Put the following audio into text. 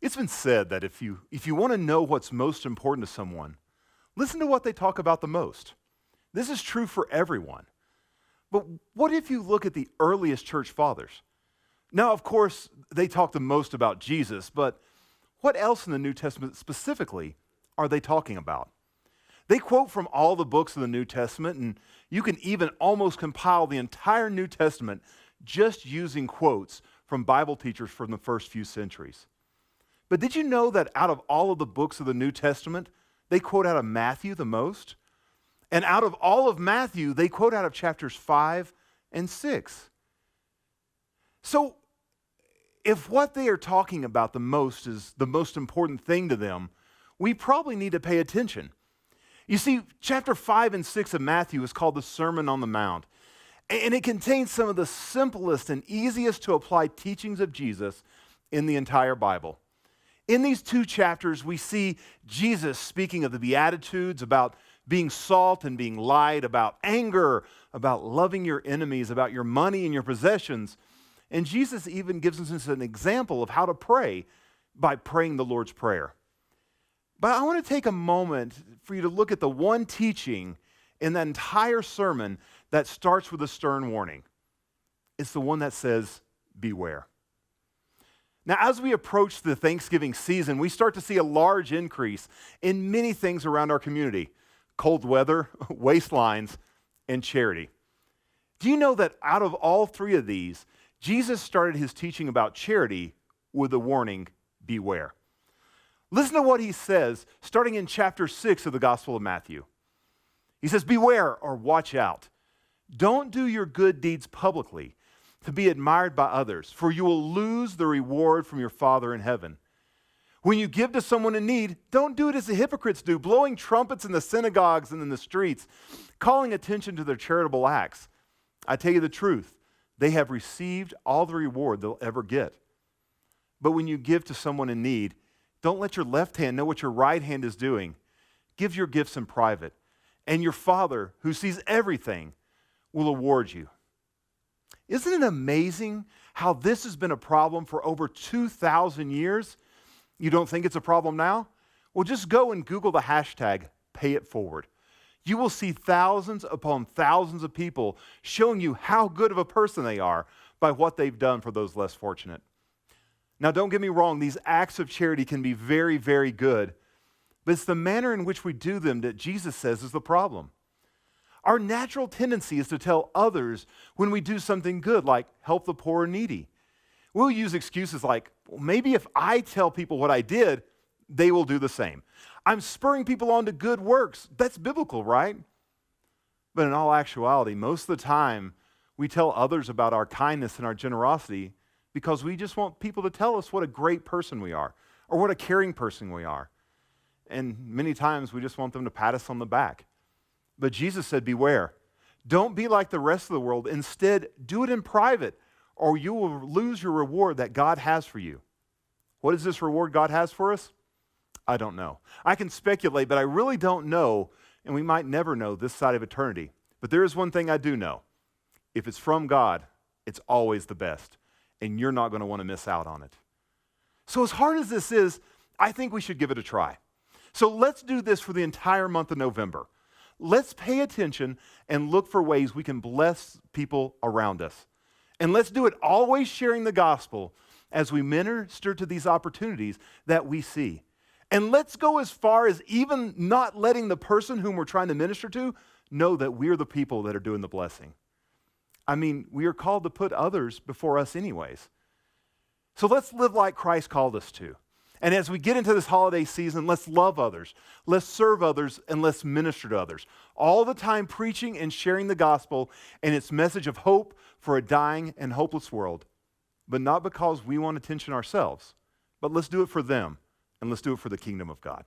It's been said that if you want to know what's most important to someone, listen to what they talk about the most. This is true for everyone. But what if you look at the earliest church fathers? Now, of course, they talk the most about Jesus, but what else in the New Testament specifically are they talking about? They quote from all the books of the New Testament, and you can even almost compile the entire New Testament just using quotes from Bible teachers from the first few centuries. But did you know that out of all of the books of the New Testament, they quote out of Matthew the most? And out of all of Matthew, they quote out of chapters 5 and 6. So, if what they are talking about the most is the most important thing to them, we probably need to pay attention. You see, chapter 5 and 6 of Matthew is called the Sermon on the Mount, and it contains some of the simplest and easiest to apply teachings of Jesus in the entire Bible. In these two chapters, we see Jesus speaking of the Beatitudes, about being salt and being light, about anger, about loving your enemies, about your money and your possessions. And Jesus even gives us an example of how to pray by praying the Lord's Prayer. But I want to take a moment for you to look at the one teaching in that entire sermon that starts with a stern warning. It's the one that says, beware. Now, as we approach the Thanksgiving season, we start to see a large increase in many things around our community: cold weather, waistlines, and charity. Do you know that out of all three of these, Jesus started his teaching about charity with the warning, beware. Listen to what he says, starting in chapter 6 of the Gospel of Matthew. He says, beware or watch out. Don't do your good deeds publicly to be admired by others, for you will lose the reward from your Father in heaven. When you give to someone in need, don't do it as the hypocrites do, blowing trumpets in the synagogues and in the streets, calling attention to their charitable acts. I tell you the truth, they have received all the reward they'll ever get. But when you give to someone in need, don't let your left hand know what your right hand is doing. Give your gifts in private, and your Father, who sees everything, will award you. Isn't it amazing how this has been a problem for over 2,000 years? You don't think it's a problem now? Well, just go and Google the hashtag #PayItForward. You will see thousands upon thousands of people showing you how good of a person they are by what they've done for those less fortunate. Now, don't get me wrong, these acts of charity can be very, very good, but it's the manner in which we do them that Jesus says is the problem. Our natural tendency is to tell others when we do something good, like help the poor and needy. We'll use excuses like, well, maybe if I tell people what I did, they will do the same. I'm spurring people on to good works. That's biblical, right? But in all actuality, most of the time, we tell others about our kindness and our generosity because we just want people to tell us what a great person we are or what a caring person we are. And many times, we just want them to pat us on the back. But Jesus said, beware. Don't be like the rest of the world. Instead, do it in private, or you will lose your reward that God has for you. What is this reward God has for us? I don't know. I can speculate, but I really don't know, and we might never know this side of eternity. But there is one thing I do know. If it's from God, it's always the best, and you're not going to want to miss out on it. So as hard as this is, I think we should give it a try. So let's do this for the entire month of November. Let's pay attention and look for ways we can bless people around us. And let's do it always sharing the gospel as we minister to these opportunities that we see. And let's go as far as even not letting the person whom we're trying to minister to know that we're the people that are doing the blessing. I mean, we are called to put others before us anyways. So let's live like Christ called us to. And as we get into this holiday season, let's love others, let's serve others, and let's minister to others. All the time preaching and sharing the gospel and its message of hope for a dying and hopeless world. But not because we want attention ourselves, but let's do it for them, and let's do it for the kingdom of God.